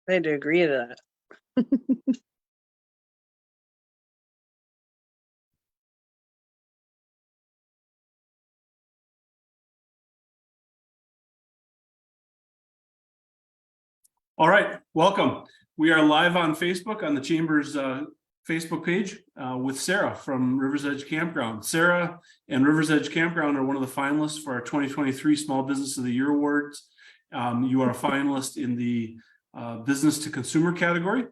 I had to agree to that. All right, welcome. We are live on Facebook on the Chamber's Facebook page with Sarah from Rivers Edge Campground. Sarah and Rivers Edge Campground are one of the finalists for our 2023 Small Business of the Year Awards. You are a finalist in the Business to Consumer category,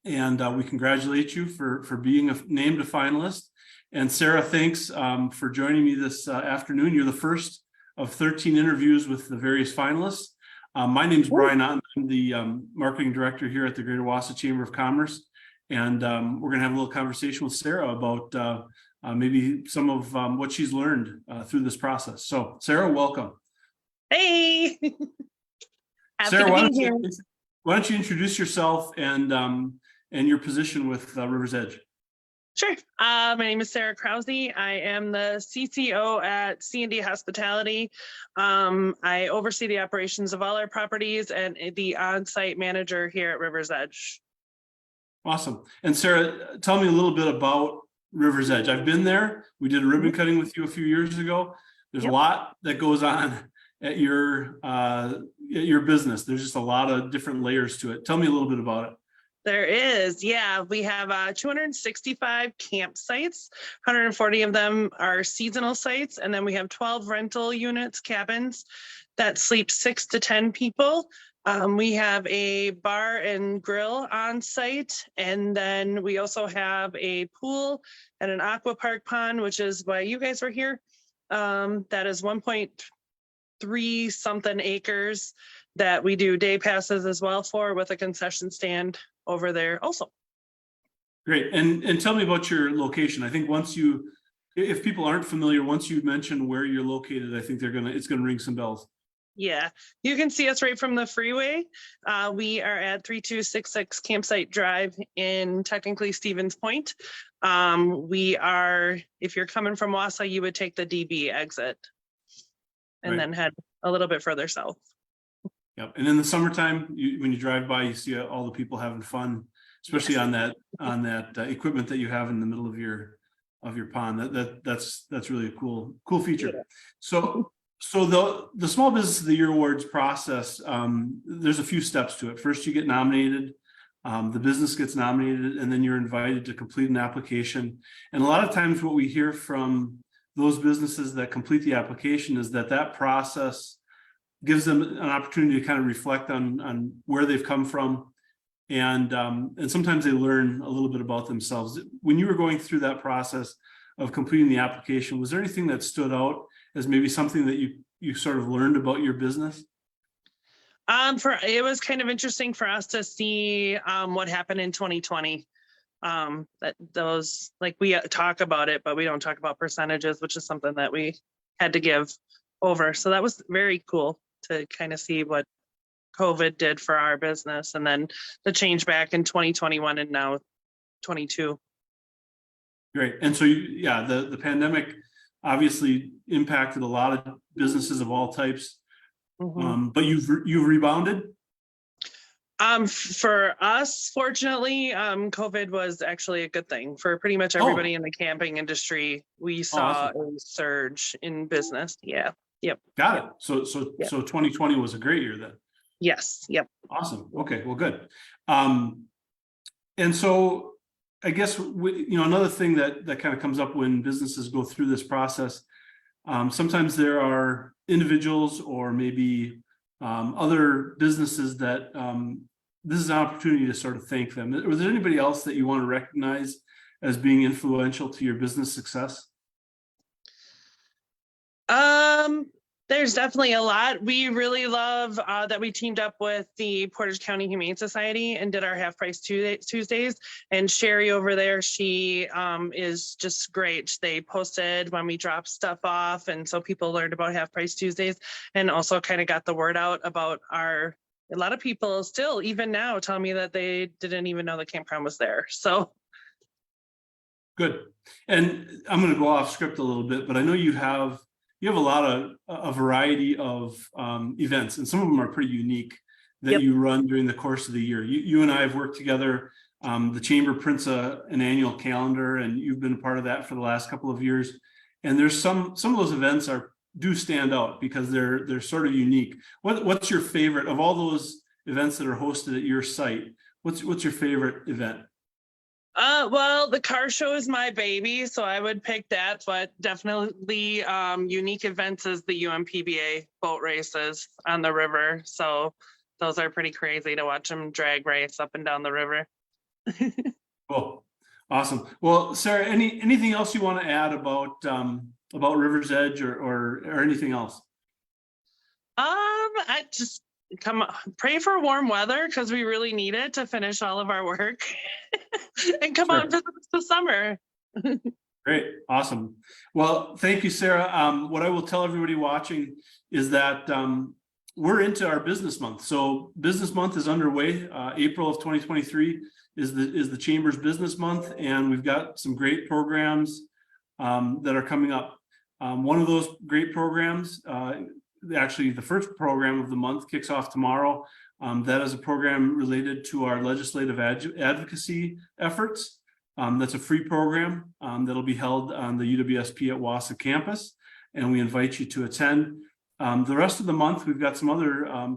and we congratulate you for being named a finalist. And Sarah, thanks for joining me this afternoon. You're the first of 13 interviews with the various finalists. My name is Brian Otten. I'm the marketing director here at the Greater Wausau Chamber of Commerce. And we're going to have a little conversation with Sarah about maybe some of what she's learned through this process. So Sarah, welcome. Hey. Sarah, why don't you introduce yourself and your position with Rivers Edge? Sure. My name is Sarah Krause. I am the CCO at C&D Hospitality. I oversee the operations of all our properties and the on-site manager here at Rivers Edge. Awesome. And Sarah, tell me a little bit about Rivers Edge. I've been there. We did a ribbon cutting with you a few years ago. There's a lot that goes on at your business. There's just a lot of different layers to it. Tell me a little bit about it. There is, yeah. We have 265 campsites. 140 of them are seasonal sites, and then we have 12 rental units, cabins that sleep 6 to 10 people. We have a bar and grill on site, and then we also have a pool and an aqua park pond, which is why you guys were here. That is 1.3 something acres that we do day passes as well for, with a concession stand over there also. Great. And tell me about your location. I think if people aren't familiar, once you mention where you're located, I think it's gonna ring some bells. Yeah, you can see us right from the freeway. We are at 3266 Campsite Drive in technically Stevens Point. If you're coming from Wausau, you would take the DB exit and then head a little bit further south. Yep. And in the summertime, when you drive by, you see all the people having fun, especially on that equipment that you have in the middle of your pond. That's really a cool feature. Yeah. So the Small Business of the Year Awards process, there's a few steps to it. First, you get nominated, the business gets nominated, and then you're invited to complete an application. And a lot of times what we hear from those businesses that complete the application is that process gives them an opportunity to kind of reflect on where they've come from. And sometimes they learn a little bit about themselves. When you were going through that process of completing the application, was there anything that stood out as maybe something that you sort of learned about your business? It was kind of interesting for us to see what happened in 2020. We talk about it, but we don't talk about percentages, which is something that we had to give over. So that was very cool to kind of see what COVID did for our business, and then the change back in 2021 and now 22. Great. And so, the pandemic obviously impacted a lot of businesses of all types, but you've rebounded? For us, fortunately, COVID was actually a good thing for pretty much everybody in the camping industry. We saw a surge in business. Yeah. Yep. Got it. So 2020 was a great year then. Yes. Yep. Awesome. Okay. Well, good. And so I guess another thing that kind of comes up when businesses go through this process, sometimes there are individuals or maybe other businesses that this is an opportunity to sort of thank them. Was there anybody else that you want to recognize as being influential to your business success? There's definitely a lot. We really love that we teamed up with the Portage County Humane Society and did our Half Price Tuesdays. And Sherry over there, she is just great. They posted when we dropped stuff off, and so people learned about Half Price Tuesdays, and also kind of got the word out about a lot of people still, even now, tell me that they didn't even know the campground was there. So good. And I'm going to go off script a little bit, but I know you have a variety of events, and some of them are pretty unique that you run during the course of the year. You and I have worked together. The Chamber prints an annual calendar, and you've been a part of that for the last couple of years. And there's some of those events do stand out because they're sort of unique. What's your favorite of all those events that are hosted at your site? What's your favorite event? Well, the car show is my baby, so I would pick that, but definitely unique events is the UMPBA boat races on the river. So those are pretty crazy to watch them drag race up and down the river. Cool. Awesome. Well, Sarah, anything else you want to add about River's Edge or anything else? I just pray for warm weather because we really need it to finish all of our work and come on visit us this summer. Great. Awesome. Well, thank you, Sarah. What I will tell everybody watching is that we're into our business month. So business month is underway. April of 2023 is the Chamber's business month, and we've got some great programs that are coming up. One of those great programs, actually the first program of the month, kicks off tomorrow. That is a program related to our legislative advocacy efforts. That's a free program that'll be held on the UWSP at Wausau campus, and we invite you to attend. The rest of the month, we've got some other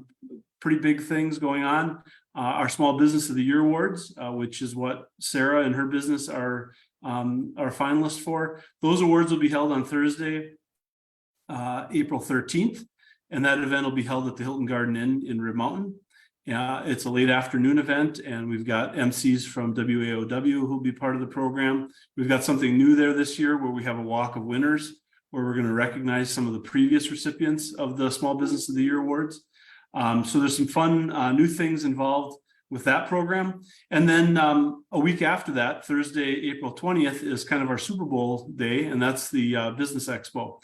pretty big things going on. Our Small Business of the Year Awards, which is what Sarah and her business are finalists for. Those awards will be held on Thursday, April 13th, and that event will be held at the Hilton Garden Inn in Rib Mountain. It's a late afternoon event, and we've got MCs from WAOW who'll be part of the program. We've got something new there this year where we have a walk of winners, where we're going to recognize some of the previous recipients of the Small Business of the Year Awards. So there's some fun new things involved with that program. And then a week after that, Thursday, April 20th, is kind of our Super Bowl day, and that's the Business Expo.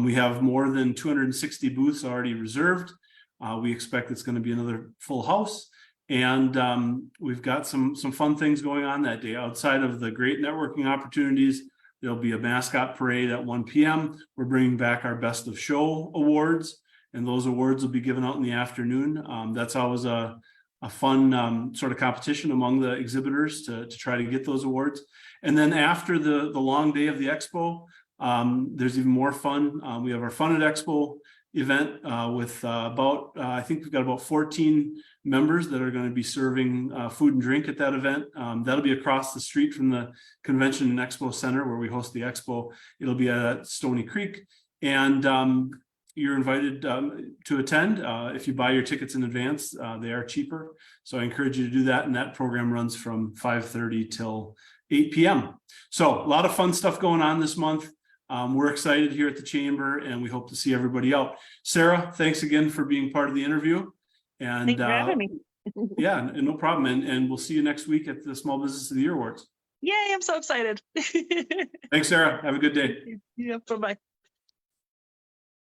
We have more than 260 booths already reserved. We expect it's going to be another full house. And we've got some fun things going on that day. Outside of the great networking opportunities, there'll be a mascot parade at 1 p.m. We're bringing back our Best of Show awards, and those awards will be given out in the afternoon. That's always a fun sort of competition among the exhibitors to try to get those awards. And then after the long day of the expo, there's even more fun. We have our Fun at Expo event with I think we've got about 14 members that are going to be serving food and drink at that event. That'll be across the street from the Convention and Expo Center where we host the expo. It'll be at Stony Creek, and you're invited to attend. If you buy your tickets in advance, they are cheaper. So I encourage you to do that. And that program runs from 5:30 till 8 p.m. So a lot of fun stuff going on this month. We're excited here at the Chamber, and we hope to see everybody out. Sarah, thanks again for being part of the interview. And thanks for having me. Yeah, no problem. And we'll see you next week at the Small Business of the Year Awards. Yay, I'm so excited. Thanks, Sarah. Have a good day. Yeah, bye-bye.